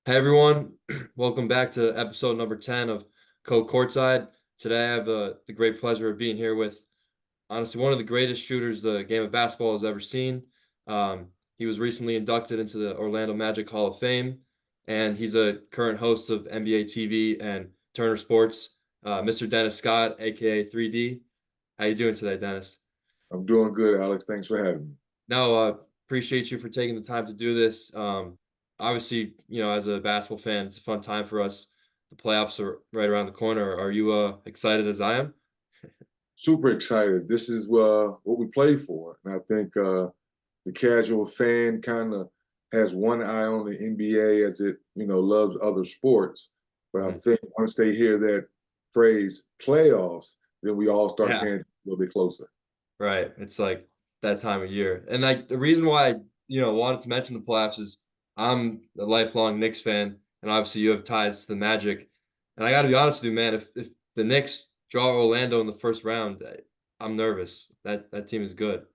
Hey everyone, welcome back to episode number 10 of Co-Courtside. Today I have the great pleasure of being here with honestly one of the greatest shooters the game of basketball has ever seen. He was recently inducted into the Orlando Magic Hall of Fame, and he's a current host of NBA TV and Turner Sports, Mr. Dennis Scott, aka 3D. How you doing today, Dennis? I'm doing good, Alex. Thanks for having me. No, appreciate you for taking the time to do this. Obviously, as a basketball fan, it's a fun time for us. The playoffs are right around the corner. Are you excited as I am? Super excited. This is what we play for. And I think the casual fan kind of has one eye on the NBA as it, loves other sports. But I Mhm. think once they hear that phrase playoffs, then we all start Yeah, paying a little bit closer. right. It's like that time of year, and like the reason why I wanted to mention the playoffs is I'm a lifelong Knicks fan, and obviously you have ties to the Magic. And I got to be honest with you, man. If the Knicks draw Orlando in the first round, I'm nervous. That team is good.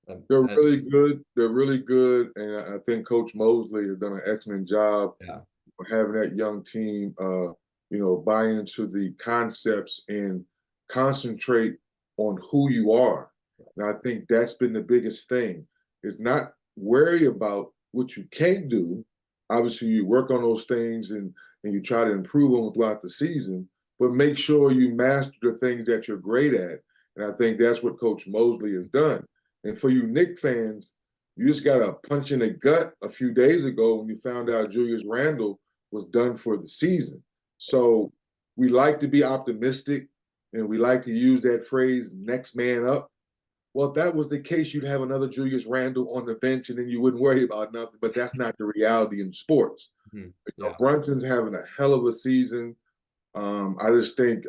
Um, They're uh, really good. They're really good. And I think Coach Mosley has done an excellent job yeah. of having that young team, buy into the concepts and concentrate on who you are. And I think that's been the biggest thing is not worry about what you can't do. Obviously, you work on those things and you try to improve them throughout the season, but make sure you master the things that you're great at. And I think that's what Coach Mosley has done. And for you Knick fans, you just got a punch in the gut a few days ago when you found out Julius Randle was done for the season. So we like to be optimistic and we like to use that phrase next man up. Well, if that was the case, you'd have another Julius Randle on the bench and then you wouldn't worry about nothing. But that's not the reality in sports. Mhm. Yeah. Brunson's having a hell of a season. I just think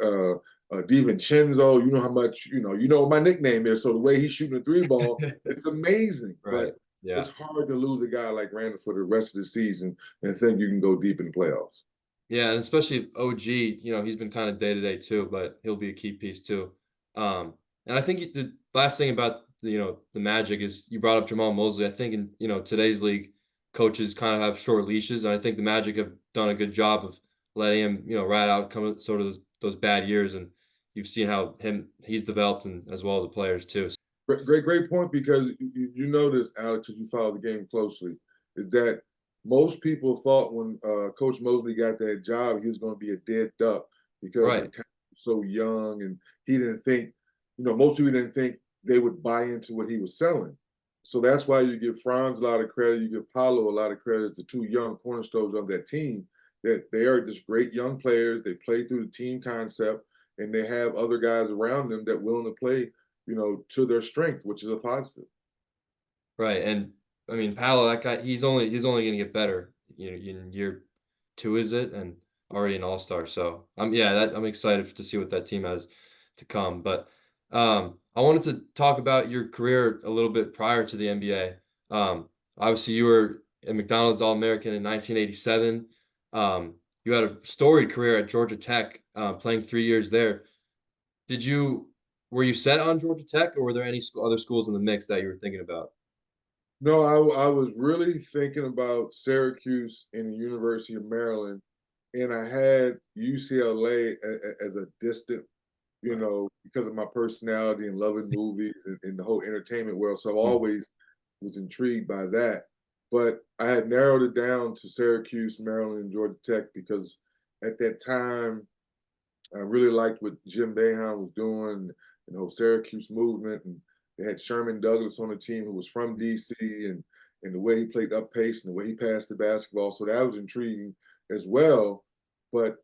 DiVincenzo, you know how much, you know what my nickname is. So the way he's shooting a three ball, it's amazing. Right. But Yeah. it's hard to lose a guy like Randall for the rest of the season and think you can go deep in the playoffs. Yeah, and especially OG, he's been kind of day to day too, but he'll be a key piece too. And I think the last thing about the Magic is you brought up Jamal Mosley. I think in today's league, coaches kind of have short leashes, and I think the Magic have done a good job of letting him ride out come sort of those bad years, and you've seen how he's developed and as well as the players too. Great point because you notice, Alex, if you follow the game closely, is that most people thought when Coach Mosley got that job, he was going to be a dead duck because the Right. talent was so young and he didn't think, most people didn't think they would buy into what he was selling. So that's why you give Franz a lot of credit, you give Paolo a lot of credit as the two young cornerstones of that team, that they are just great young players. They play through the team concept and they have other guys around them that willing to play to their strength, which is a positive. Right, and I mean, Paolo, that guy, he's only gonna get better. In year two, is it, and already an all-star. So I'm excited to see what that team has to come. But I wanted to talk about your career a little bit prior to the NBA. Obviously, you were a McDonald's All-American in 1987. You had a storied career at Georgia Tech, playing 3 years there. Did you Were you set on Georgia Tech, or were there any other schools in the mix that you were thinking about? No, I was really thinking about Syracuse and the University of Maryland, and I had UCLA as a distant, Right. because of my personality and loving movies and the whole entertainment world. So I Mm. always was intrigued by that. But I had narrowed it down to Syracuse, Maryland, and Georgia Tech because at that time I really liked what Jim Boeheim was doing, the whole Syracuse movement, and they had Sherman Douglas on the team who was from DC, and the way he played up pace and the way he passed the basketball. So that was intriguing as well. But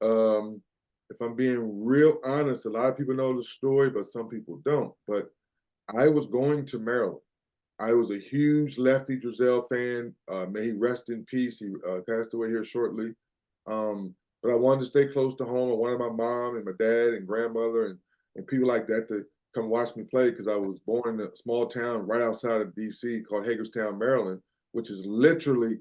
if I'm being real honest, a lot of people know the story, but some people don't. But I was going to Maryland. I was a huge Lefty Drizel fan. May he rest in peace. He passed away here shortly. But I wanted to stay close to home. I wanted my mom and my dad and grandmother and people like that to come watch me play because I was born in a small town right outside of DC called Hagerstown, Maryland, which is literally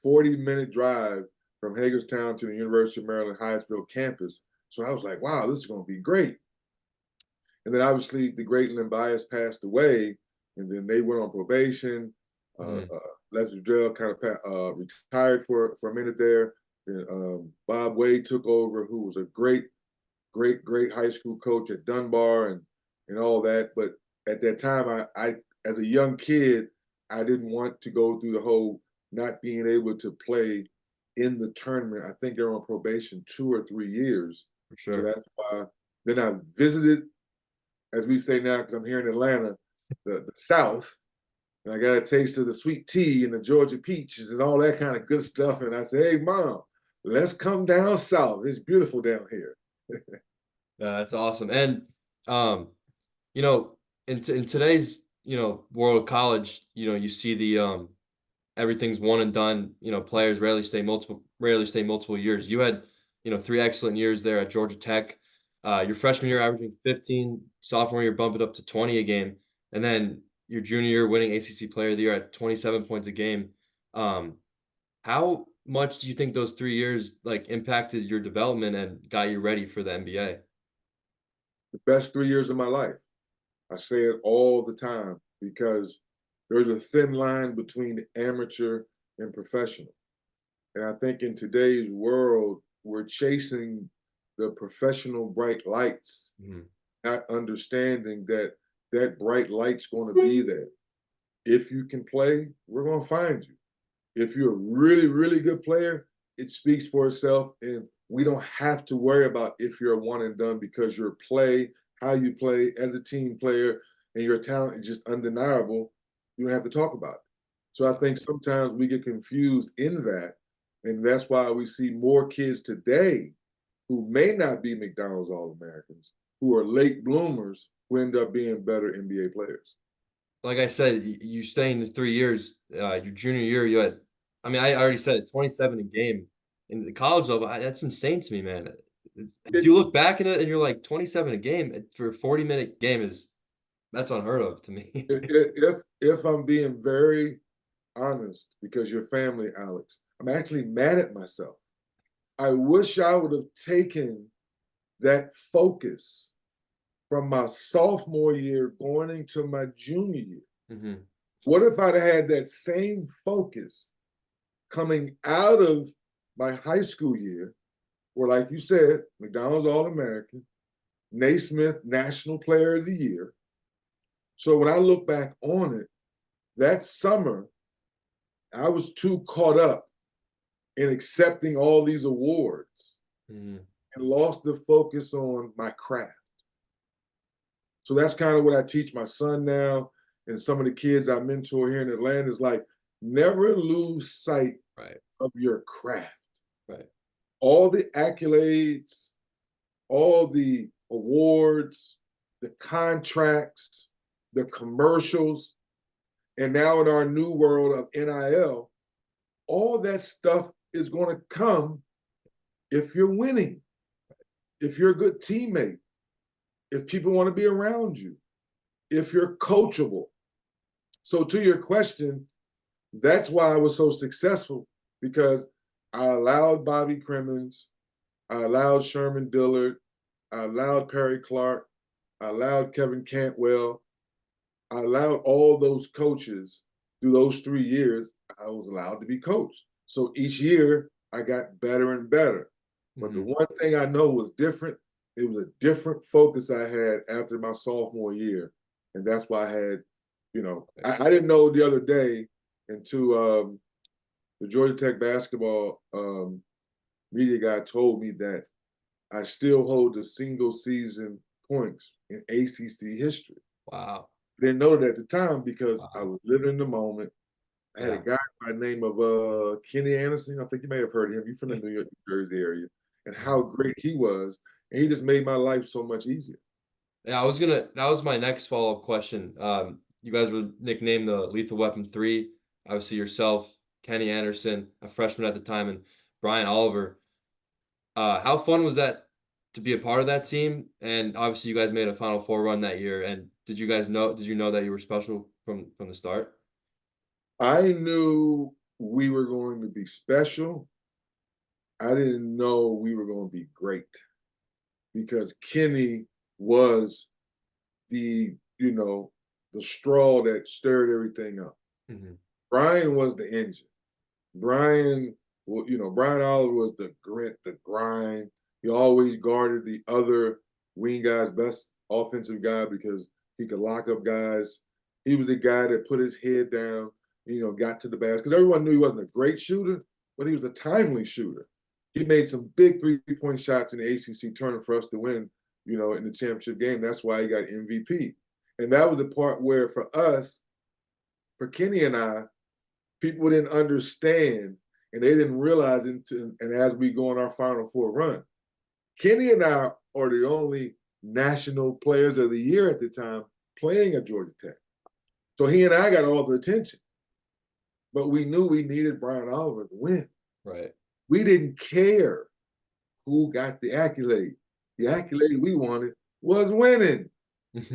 40-minute drive from Hagerstown to the University of Maryland Hyattsville campus. So I was like, wow, this is going to be great. And then obviously the great Lynn Bias passed away, and then they went on probation. Mhm. Lester Drill kind of retired for a minute there. And, Bob Wade took over, who was a great, great high school coach at Dunbar and all that. But at that time, I as a young kid, I didn't want to go through the whole not being able to play in the tournament. I think they're on probation 2 or 3 years. For So sure. that's why. Then I visited, as we say now, because I'm here in Atlanta, the South, and I got a taste of the sweet tea and the Georgia peaches and all that kind of good stuff. And I said, "Hey, Mom, let's come down south. It's beautiful down here." That's awesome. And um, you know, in today's, world of college, you see the everything's one and done. Players rarely stay multiple years. You had, 3 excellent years there at Georgia Tech. Your freshman year averaging 15, sophomore year bumping up to 20 a game, and then your junior year winning ACC Player of the Year at 27 points a game. Um, how much do you think those 3 years like impacted your development and got you ready for the NBA? The best 3 years of my life. I say it all the time because there's a thin line between amateur and professional. And I think in today's world, we're chasing the professional bright lights, Mhm. not understanding that that bright light's going to be there. If you can play, we're going to find you. If you're a really, really good player, it speaks for itself. And we don't have to worry about if you're a one and done because your play, how you play as a team player, and your talent is just undeniable. You don't have to talk about it. So I think sometimes we get confused in that. And that's why we see more kids today who may not be McDonald's All Americans, who are late bloomers, who end up being better NBA players. Like I said, you stay in the 3 years. Your junior year, you had, I mean, I already said it, 27 a game in the college level. That's insane to me, man. You It, look back at it and you're like 27 a game for a 40-minute game that's unheard of to me. if I'm being very honest, because your family, Alex, I'm actually mad at myself. I wish I would have taken that focus from my sophomore year going into my junior year. Mhm. What if I'd had that same focus coming out of my high school year, where, like you said, McDonald's All American, Naismith National Player of the Year? So when I look back on it, that summer, I was too caught up in accepting all these awards Mhm. and lost the focus on my craft. So that's kind of what I teach my son now, and some of the kids I mentor here in Atlanta is like, never lose sight Right, of your craft. right. All the accolades, all the awards, the contracts, the commercials, and now in our new world of NIL, all that stuff is going to come if you're winning, if you're a good teammate, if people want to be around you, if you're coachable. So, to your question, that's why I was so successful because I allowed Bobby Crimmins, I allowed Sherman Dillard, I allowed Perry Clark, I allowed Kevin Cantwell, I allowed all those coaches through those 3 years. I was allowed to be coached. So each year I got better and better. But the Mhm. one thing I know was different. It was a different focus I had after my sophomore year. And that's why I had, I didn't know the other day until the Georgia Tech basketball media guy told me that I still hold the single season points in ACC history. Wow, Didn't know it at the time because I wow. was living in the moment. I had a Yeah. guy by the name of Kenny Anderson. I think you may have heard of him. He's from the New York, New Jersey area, and how Mhm. great he was. And he just made my life so much easier. Yeah, that was my next follow-up question. You guys were nicknamed the Lethal Weapon 3. Obviously yourself, Kenny Anderson, a freshman at the time, and Brian Oliver. How fun was that to be a part of that team? And obviously you guys made a Final Four run that year. And did you know that you were special from the start? I knew we were going to be special. I didn't know we were going to be great because Kenny was the straw that stirred everything up. Mhm. Brian was the engine. Brian Well, Brian Oliver was the grit, the grind. He always guarded the other wing guy's best offensive guy because he could lock up guys. He was the guy that put his head down, got to the basket. Because everyone knew he wasn't a great shooter, but he was a timely shooter. He made some big 3-point shots in the ACC tournament for us to win, in the championship game. That's why he got MVP. And that was the part where for us, for Kenny and I, people didn't understand and they didn't realize it. And as we go on our Final Four run, Kenny and I are the only national players of the year at the time playing at Georgia Tech. So he and I got all the attention. But we knew we needed Brian Oliver to win. Right. We didn't care who got the accolade. The accolade we wanted was winning.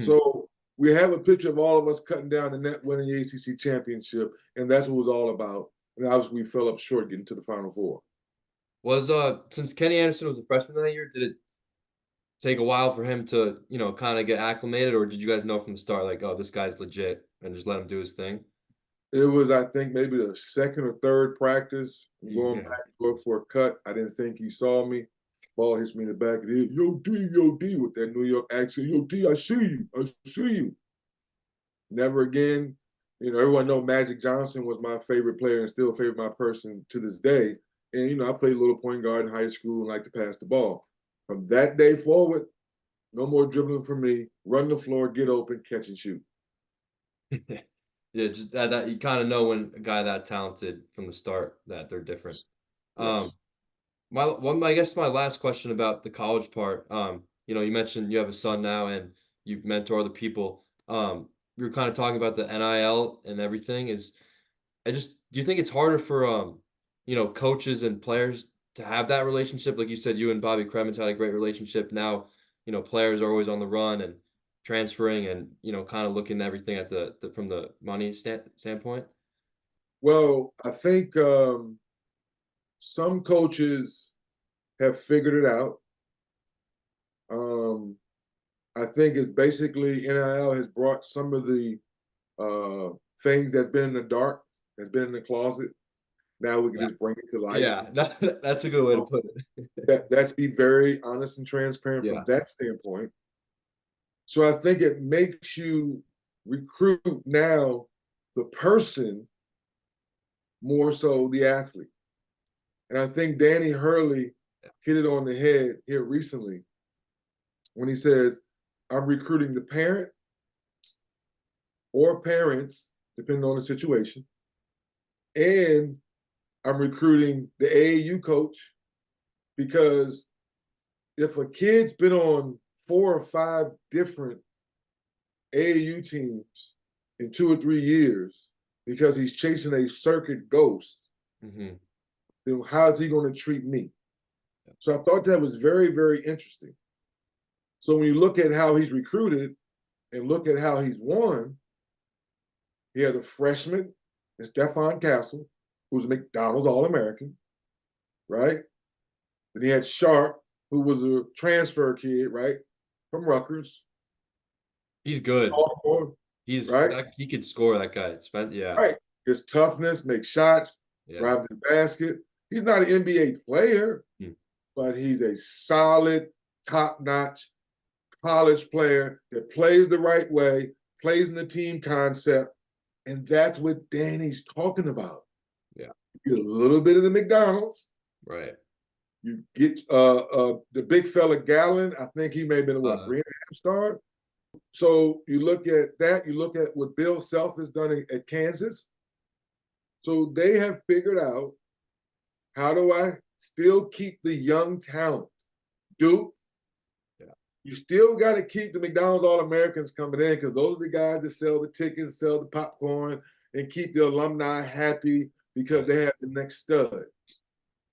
So we have a picture of all of us cutting down the net winning the ACC championship, and that's what it was all about. And obviously we fell up short getting to the Final Four. Was since Kenny Anderson was a freshman that year, did it take a while for him to, kind of get acclimated, or did you guys know from the start, like, oh, this guy's legit, and just let him do his thing? It was, I think, maybe the second or third practice. I'm going Yeah. back to go for a cut. I didn't think he saw me. Ball hits me in the back of the head. Yo, D, with that New York accent. Yo, D, I see you. I see you. Never again. Everyone know Magic Johnson was my favorite player and still favorite my person to this day. And, I played a little point guard in high school and liked to pass the ball. From that day forward, no more dribbling for me. Run the floor, get open, catch and shoot. Yeah, just that you kind of know when a guy that talented from the start that they're different. Um, Yes. I guess my last question about the college part. You mentioned you have a son now and you mentor other people. You were kind of talking about the NIL and everything. Do you think it's harder for coaches and players to have that relationship? Like you said, you and Bobby Cremins had a great relationship. Now, players are always on the run and transferring and, kind of looking at everything at the from the money standpoint. Well, I think some coaches have figured it out. I think it's basically NIL has brought some of the things that's been in the dark, that's been in the closet. Now we can Yeah. just bring it to light. Yeah, that's a good way to put it. That's be very honest and transparent from Yeah. that standpoint. So I think it makes you recruit now the person more so the athlete. And I think Danny Hurley hit it on the head here recently when he says, I'm recruiting the parent or parents, depending on the situation, and I'm recruiting the AAU coach because if a kid's been on 4 or 5 different AAU teams in 2 or 3 years because he's chasing a circuit ghost, Hmm. then how is he going to treat me? So I thought that was very, very interesting. So when you look at how he's recruited and look at how he's won, he had a freshman, Stephon Castle, who's a McDonald's All-American, right? Then he had Sharp, who was a transfer kid, right, from Rutgers, He's good. sophomore, He's right? that he could score, that guy. Yeah. Right. His toughness, make shots, Yeah. drive to the basket. He's not an NBA player, Hmm. but he's a solid, top-notch college player that plays the right way, plays in the team concept, and that's what Danny's talking about. Yeah. You get a little bit of the McDonald's. Right. You get the big fella Gallon. I think he may have been what, 3.5 star. So you look at that. You look at what Bill Self has done at Kansas. So they have figured out, how do I still keep the young talent? Duke, Yeah. you still got to keep the McDonald's All-Americans coming in because those are the guys that sell the tickets, sell the popcorn, and keep the alumni happy because Right. they have the next stud.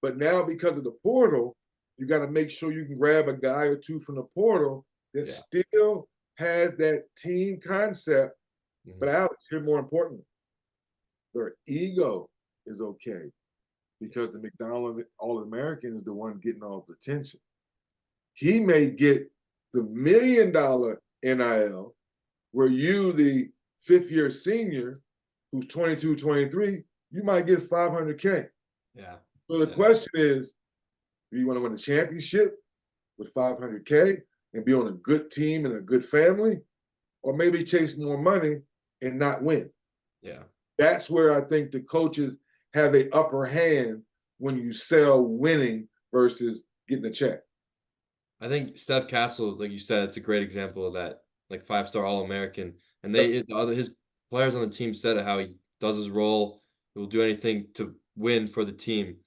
But now because of the portal, you got to make sure you can grab a guy or two from the portal that Yeah. still has that team concept. But Hmm. Alex, here more importantly, their ego is okay because the McDonald All-American is the one getting all the attention. He may get the $1 million NIL, where you, the 5th-year senior, who's 22, 23, you might get $500K. Yeah. So the Yeah. question is, do you want to win a championship with 500K and be on a good team and a good family, or maybe chase more money and not win? Yeah. That's where I think the coaches have a upper hand when you sell winning versus getting a check. I think Steph Castle, like you said, it's a great example of that, like five-star All-American. And Yep. the other his players on the team said it, how he does his role, he will do anything to win for the team.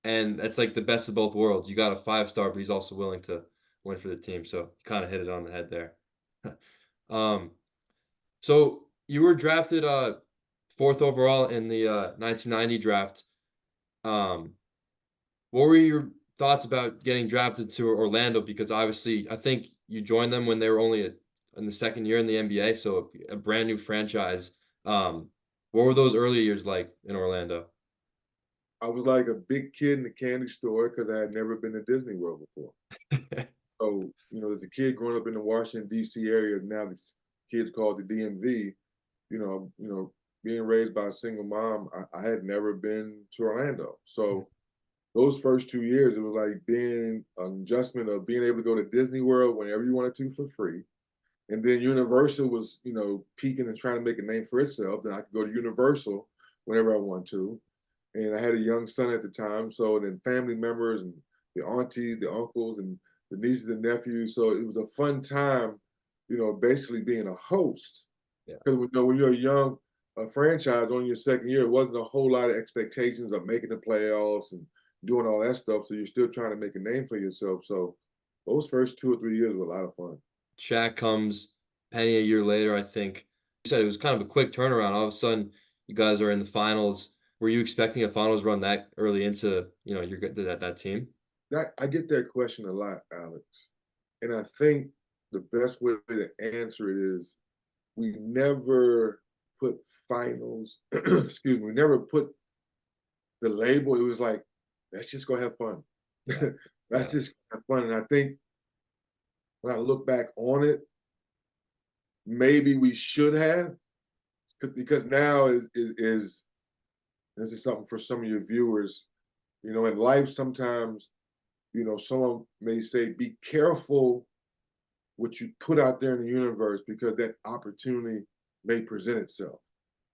And that's like the best of both worlds. You got a five-star, but he's also willing to win for the team. So you kind of hit it on the head there. um, so you were drafted fourth overall in the 1990 draft. Um, what were your thoughts about getting drafted to Orlando? Because obviously, I think you joined them when they were only in the second year in the NBA, so a brand new franchise. What were those early years like in Orlando? I was like a big kid in the candy store because I had never been to Disney World before. So, as a kid growing up in the Washington D.C. area, now this kids called the DMV. Being raised by a single mom, I had never been to Orlando. So those first 2 years, it was like being an adjustment of being able to go to Disney World whenever you wanted to for free. And then Universal was, peaking and trying to make a name for itself. Then I could go to Universal whenever I want to. And I had a young son at the time. So then family members and the aunties, the uncles, and the nieces and nephews. So it was a fun time, basically being a host. Yeah, Because when you're a young franchise on your second year, it wasn't a whole lot of expectations of making the playoffs and doing all that stuff. So you're still trying to make a name for yourself. So those first 2 or 3 years were a lot of fun. Shaq comes, Penny a year later, I think. You said it was kind of a quick turnaround. All of a sudden, you guys are in the finals. Were you expecting a finals run that early into, your that team? I get that question a lot, Alex. And I think the best way to answer it is we never put finals, excuse me, we never put the label. It was like, let's just go have fun. Yeah, Let's yeah, just have fun. And I think when I look back on it, maybe we should have, because now is this is something for some of your viewers. In life sometimes, someone may say, be careful what you put out there in the universe because that opportunity may present itself.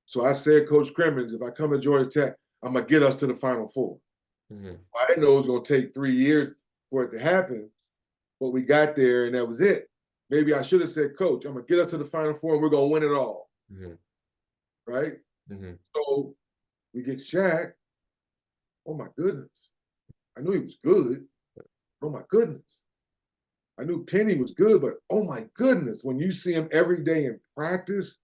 So I said, Coach Crimmins, if I come to Georgia Tech, I'm gonna get us to the Final Four. hmm I didn't know it was gonna take 3 years for it to happen, but we got there and that was it. Maybe I should have said, Coach, I'm gonna get us to the Final Four and we're gonna win it all, hmm right? hmm So we get Shaq. Oh my goodness, I knew he was good. Oh my goodness, I knew Penny was good, but oh my goodness, when you see him every day in practice,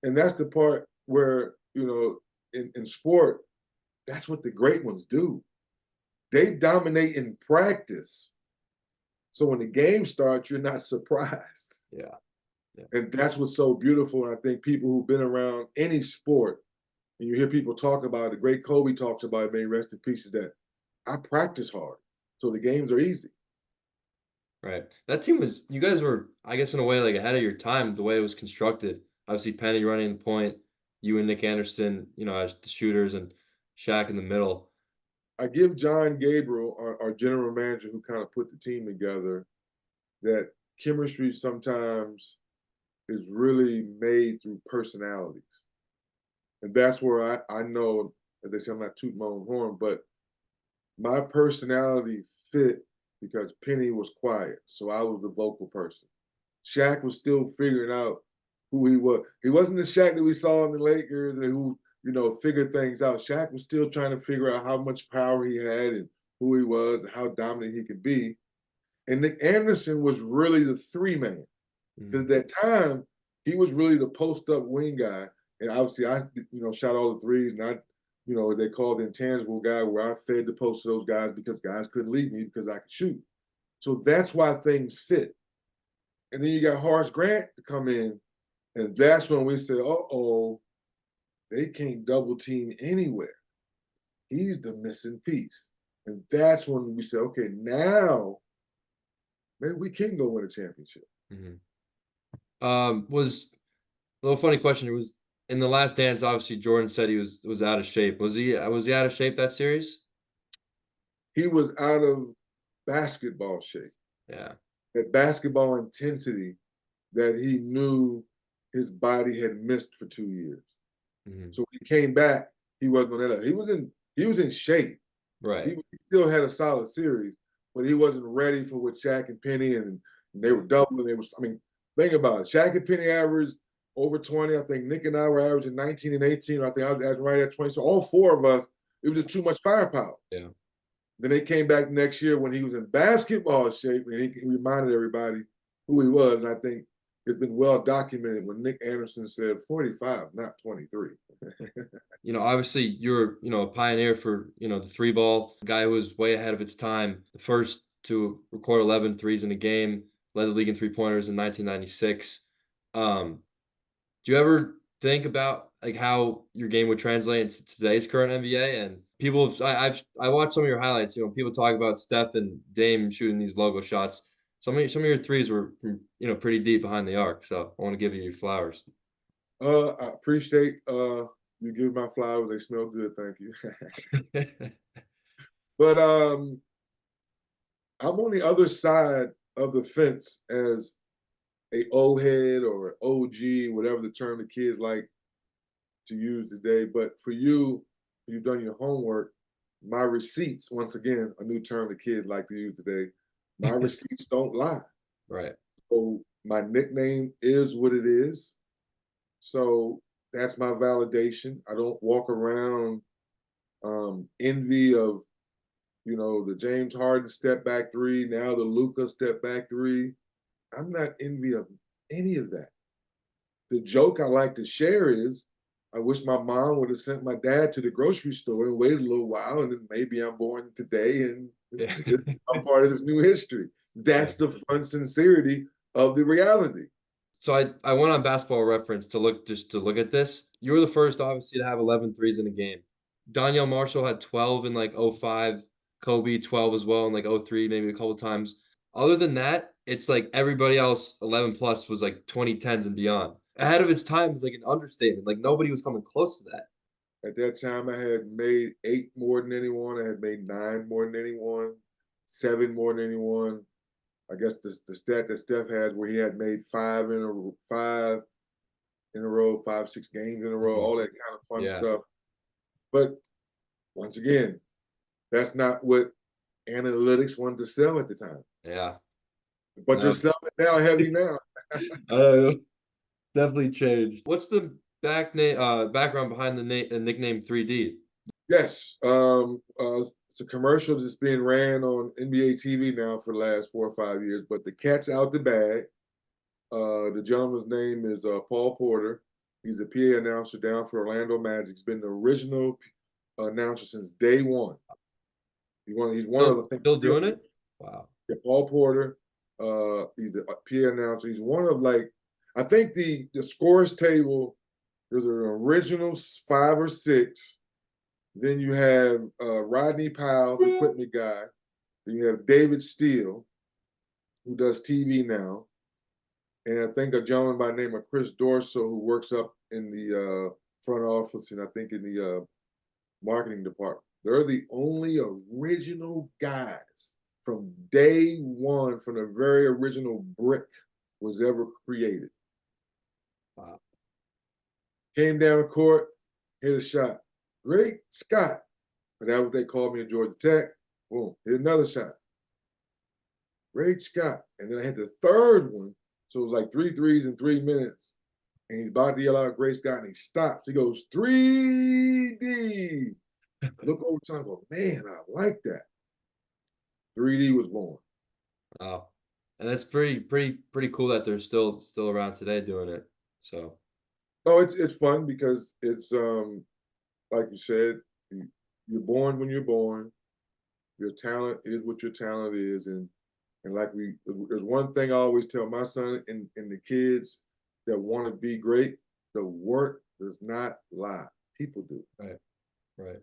and that's the part where, in sport, that's what the great ones do. They dominate in practice. So when the game starts, you're not surprised. yeah, yeah. And that's what's so beautiful. And I think people who've been around any sport, and you hear people talk about it, the great Kobe talks about it, may rest in peace, is that I practice hard. So the games are easy. Right. That team was, you guys were, I guess, in a way, like ahead of your time, the way it was constructed. Obviously, Penny running the point, you and Nick Anderson, as the shooters, and Shaq in the middle. I give John Gabriel, our general manager who kind of put the team together, that chemistry sometimes is really made through personalities. And that's where I know, as they say, I'm not tooting my own horn, but my personality fit because Penny was quiet. So I was the vocal person. Shaq was still figuring out who he was. He wasn't the Shaq that we saw in the Lakers and who, figured things out. Shaq was still trying to figure out how much power he had and who he was and how dominant he could be. And Nick Anderson was really the three man. Because Mhm. at that time, he was really the post up wing guy. And obviously, I, shot all the threes. And I, they called the intangible guy where I fed the post to those guys because guys couldn't leave me because I could shoot. So that's why things fit. And then you got Horace Grant to come in. And that's when we said, oh, they can't double team anywhere. He's the missing piece. And that's when we said, okay, now maybe we can go win a championship. Mhm. Was a little funny question. It was in the Last Dance. Obviously, Jordan said he was out of shape. Was he out of shape that series? he was out of basketball shape, Yeah. that basketball intensity that he knew his body had missed for 2 years. Mhm. So when he came back, he wasn't on that level. He was in shape. Right. He still had a solid series, but he wasn't ready for what Shaq and Penny and they Yeah. were doubling. I mean, think about it. Shaq and Penny averaged over 20. I think Nick and I were averaging 19 and 18. I think I was averaging right at 20. So all four of us, it was just too much firepower. Yeah. Then they came back next year when he was in basketball shape and he reminded everybody who he was. And I think it's been well documented when Nick Anderson said 45, not 23. Obviously you're, a pioneer for, the three ball, a guy who was way ahead of its time, the first to record 11 threes in a game, led the league in three pointers in 1996. Um, do you ever think about like how your game would translate into today's current NBA? And people, I watched some of your highlights. People talk about Steph and Dame shooting these logo shots. Some of your threes were from, pretty deep behind the arc. So I want to give you your flowers. I appreciate you give my flowers. They smell good. Thank you. But I'm on the other side of the fence as a old head or OG, whatever the term the kids like to use today. But for you, you've done your homework. My receipts, once again, a new term the kids like to use today. My receipts don't lie. Right. So my nickname is what it is. So that's my validation. I don't walk around envy of the James Harden step back three, now the Luca step back three. I'm not envy of any of that. The joke I like to share is I wish my mom would have sent my dad to the grocery store and waited a little while, and then maybe I'm born today and Yeah. I'm part of this new history. Yeah. That's the fun sincerity of the reality. So I went on Basketball Reference to look at this. You were the first, obviously, to have 11 threes in a game. Danielle Marshall had 12 in like '05, Kobe 12 as well in like '03, maybe a couple times. Other than that, it's like everybody else 11 plus was like 2010s and beyond. Ahead of its time is like an understatement. Like nobody was coming close to that. At that time, I had made 8 more than anyone. I had made 9 more than anyone, 7 more than anyone. I guess the stat that Steph has where he had made 5 in a row, 5, 6 games in a row, Mhm. all that kind of fun Yeah. stuff. But once again, that's not what analytics wanted to sell at the time. Yeah. But they're No. selling it now heavy now. I don't know. Definitely changed. What's the background behind the nickname 3D? Yes, it's a commercial that's being ran on NBA TV now for the last 4 or 5 years. But the cat's out the bag. The gentleman's name is Paul Porter. He's a PA announcer down for Orlando Magic. He's been the original announcer since day one. He's one of Still the, I think, still 3 or doing 4. it? Wow. Yeah, Paul Porter. He's a PA announcer. He's one of like, I think the scores table. There's an original 5 or 6. Then you have Rodney Powell, the equipment guy. Then you have David Steele, who does TV now. And I think a gentleman by the name of Chris Dorso, who works up in the front office and I think in the marketing department. They're the only original guys from day one, from the very original brick was ever created. Wow. Came down the court, hit a shot. Great Scott. But that's what they called me at Georgia Tech. Boom, hit another shot. Great Scott. And then I had the third one. So it was like 3 threes in 3 minutes. And he's about to yell out Great Scott and he stops. He goes, 3D. Look over time, go, man, I like that. 3D was born. Wow. And that's pretty cool that they're still around today doing it. So, Oh, it's fun because it's like you said, you're born when you're born. Your talent is what your talent is, and like there's one thing I always tell my son and the kids that want to be great: the work does not lie. People do. right, right.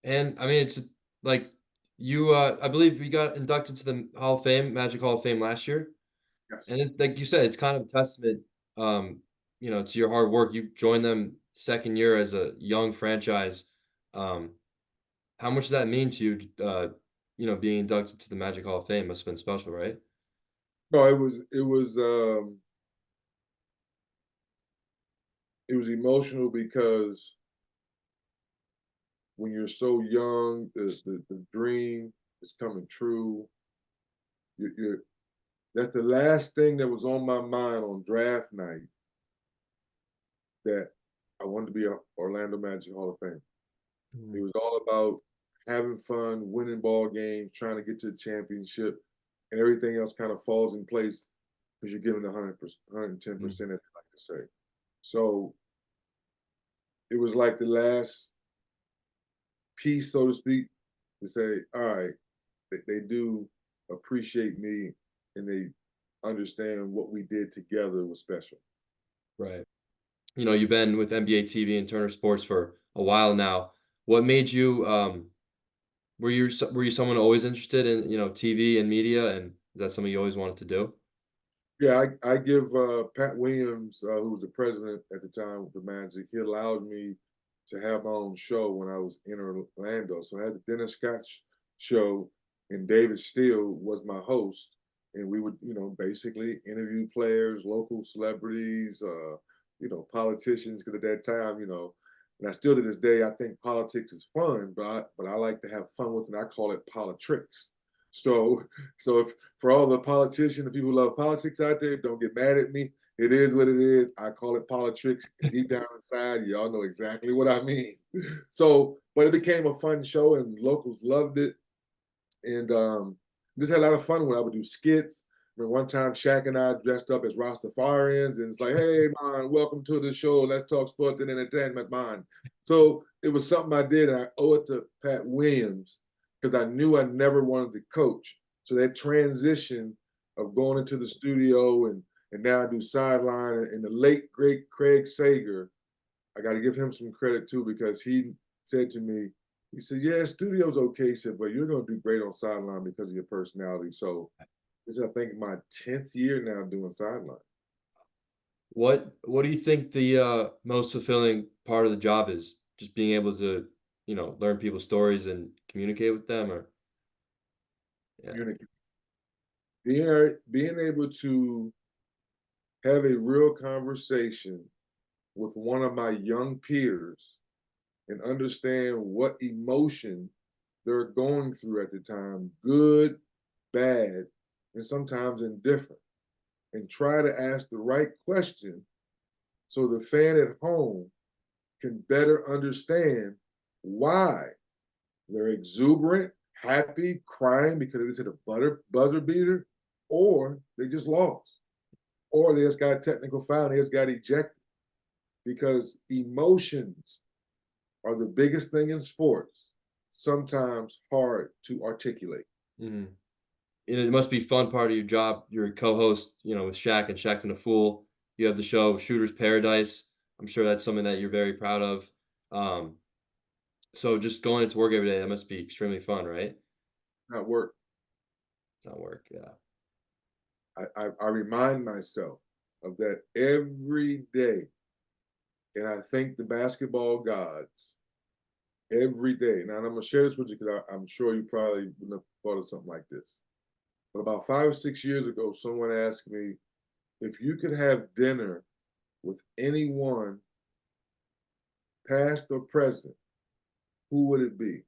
And I mean, it's like I believe we got inducted to the Hall of Fame, Magic Hall of Fame last year. Yes. And like you said, it's kind of a testament, to your hard work. You joined them second year as a young franchise. Um, how much does that mean to you? being inducted to the Magic Hall of Fame must have been special, right? No, it was emotional because when you're so young, the dream is coming true. You're That's the last thing that was on my mind on draft night, that I wanted to be a Orlando Magic Hall of Fame. It Mhm, was all about having fun, winning ball games, trying to get to the championship, and everything else kind of falls in place because you're giving 100%, mhm. 110%, as I like to say. So it was like the last piece, so to speak, to say, all right, they do appreciate me and they understand what we did together was special. Right. You've been with NBA TV and Turner Sports for a while now. What made you, were you someone always interested in, TV and media, and is that something you always wanted to do? Yeah, I give Pat Williams, who was the president at the time of the Magic, he allowed me to have my own show when I was in Orlando. So I had the Dennis Scott show, and David Steele was my host. And we would, basically interview players, local celebrities, politicians. Because at that time, and I still to this day, I think politics is fun, but I like to have fun with it. And I call it politics. So so if for all the politicians, the people who love politics out there, don't get mad at me. It is what it is. I call it politics. And deep down inside, y'all know exactly what I mean. So, but it became a fun show, and locals loved it. And just had a lot of fun when I would do skits. I mean, one time Shaq and I dressed up as Rastafarians, and it's like, hey, man, welcome to the show. Let's talk sports and entertainment, man. So it was something I did, and I owe it to Pat Williams because I knew I never wanted to coach. So that transition of going into the studio and now I do sideline, and the late great Craig Sager, I got to give him some credit too because he said to me, he said, "Yeah, studio's okay." He said, "But you're going to do great on sideline because of your personality." So this is, I think, my 10th year now doing sideline. What do you think the, most fulfilling part of the job is? Just being able to, learn people's stories and communicate with them, or yeah. Communicate, being able to have a real conversation with one of my young peers and understand what emotion they're going through at the time, good, bad, and sometimes indifferent, and try to ask the right question so the fan at home can better understand why they're exuberant, happy, crying because they just hit a buzzer beater, or they just lost, or they just got a technical foul and they just got ejected. Because emotions are the biggest thing in sports, sometimes hard to articulate. Mhm. It must be fun part of your job. You're a co-host, with Shaq and Shaqtin' a Fool. You have the show Shooter's Paradise. I'm sure that's something that you're very proud of. Um, so just going into work every day, that must be extremely fun, right? Not work. It's not work, yeah. I remind myself of that every day. And I thank the basketball gods every day. Now, and I'm going to share this with you because I'm sure you probably wouldn't have thought of something like this. But about 5 or 6 years ago, someone asked me if you could have dinner with anyone, past or present, who would it be?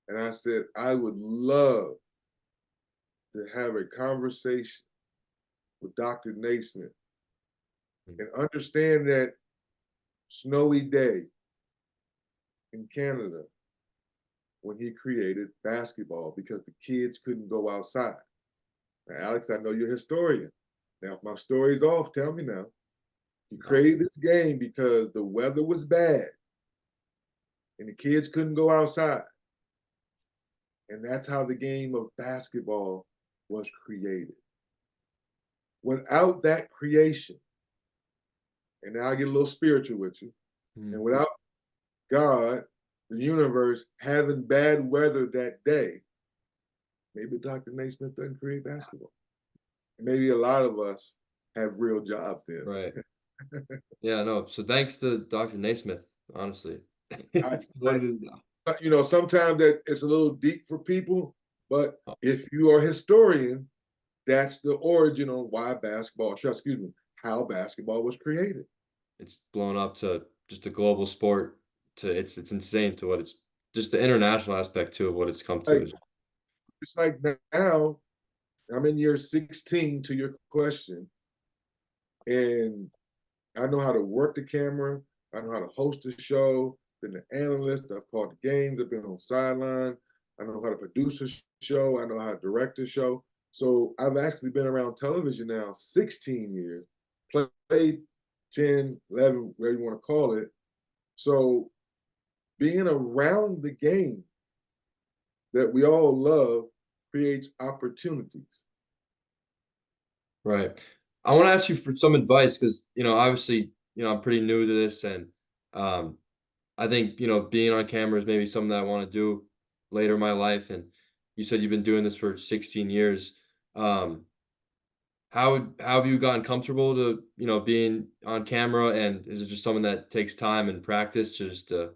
And I said, I would love to have a conversation with Dr. Naismith Mm. and understand that snowy day in Canada when he created basketball because the kids couldn't go outside. Now, Alex, I know you're a historian. Now, if my story's off, tell me now. He No. created this game because the weather was bad and the kids couldn't go outside. And that's how the game of basketball was created. Without that creation, and now I get a little spiritual with you, and Mhm. without God, the universe having bad weather that day, maybe Dr. Naismith doesn't create basketball. And maybe a lot of us have real jobs then. Right. Yeah, no. So thanks to Dr. Naismith, honestly. I, What I, it is now. sometimes that it's a little deep for people, but Oh, if you are a historian, that's the origin on why basketball, excuse me, how basketball was created. it's blown up to just a global sport. To it's insane to what it's just the international aspect too of what it's come to Like is it's like now I'm in year 16 to your question, and I know how to work the camera. I know how to host a show. Been an analyst. I've called the games. I've been on sideline. I know how to produce a show. I know how to direct a show. So I've actually been around television now 16 years, played 10, 11, whatever you want to call it. So being around the game that we all love creates opportunities. right. I want to ask you for some advice because obviously I'm pretty new to this and um I think being on camera is maybe something that I want to do later in my life. And you said you've been doing this for 16 years. Um, how have you gotten comfortable to being on camera? And is it just something that takes time and practice just to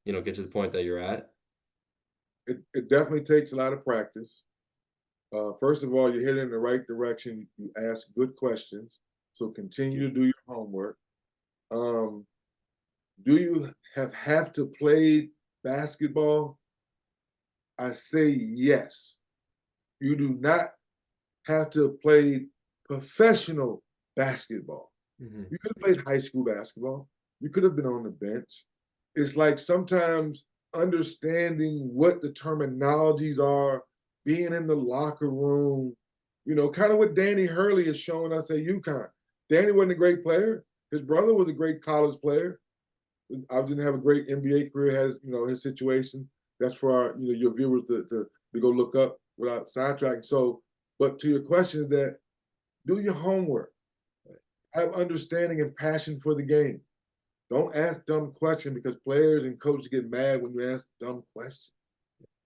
get to the point that you're at? It definitely takes a lot of practice. First of all, you're heading in the right direction. You ask good questions. So continue to do your homework. Um, do you have to play basketball? I say yes. You do not have to play professional basketball. Hmm. You could have played high school basketball. You could have been on the bench. It's like sometimes understanding what the terminologies are, being in the locker room, kind of what Danny Hurley is showing us at UConn. Danny wasn't a great player. His brother was a great college player. I didn't have a great NBA career, has his situation. That's for our your viewers to go look up without sidetracking. So, but to your question is that do your homework, have understanding and passion for the game. Don't ask dumb questions because players and coaches get mad when you ask dumb questions.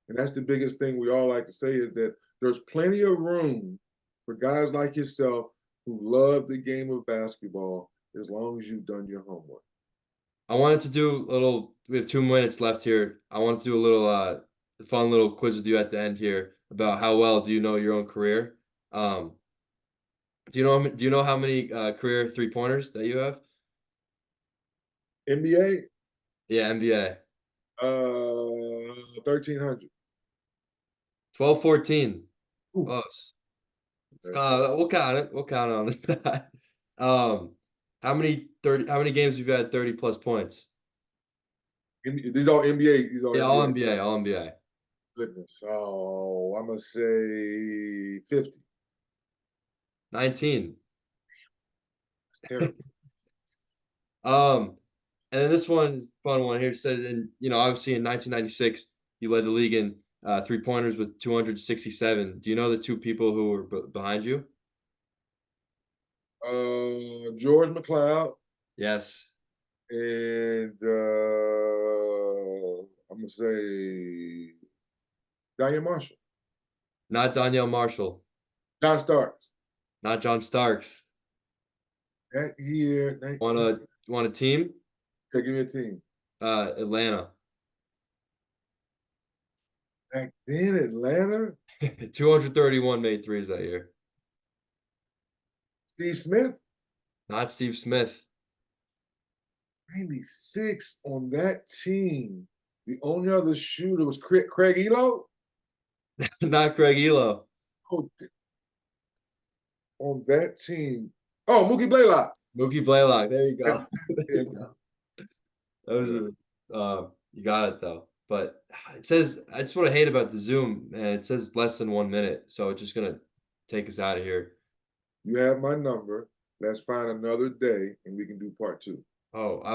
And that's the biggest thing we all like to say is that there's plenty of room for guys like yourself who love the game of basketball as long as you've done your homework. I wanted to do a little. We have 2 minutes left here. I wanted to do a little fun little quiz with you at the end here about how well do you know your own career. Um, do you know how many career 3-pointers that you have? NBA, Yeah, NBA. 1300. 12-14. Ooh, Close. that's close. We'll count it. We'll count on it. Um, how many games have you had 30 plus points? These are NBA. These are Yeah, all NBA. NBA, all NBA. Goodness. Oh, I'm gonna say 50. 19. That's terrible. Um, and then this one, fun one here says, obviously in 1996, you led the league in 3-pointers with 267. Do you know the two people who were behind you? George McLeod Yes. and I'm gonna say Daniel Marshall, Not Danielle Marshall. John Starks. Not John Starks. That year, Want 19. a team? Okay, give me a team. Atlanta. Back then, Atlanta, 231 made threes that year. Steve Smith, Not Steve Smith. 96 on that team. The only other shooter was Craig Elo. Not Craig Elo. Oh, on that team. Oh, Mookie Blaylock. Mookie Blaylock. There you go. Yeah, That was you got it though. But it says that's what I hate about the Zoom, man. It says less than 1 minute, so it's just gonna take us out of here. you have my number. Let's find another day and we can do part two. Oh, I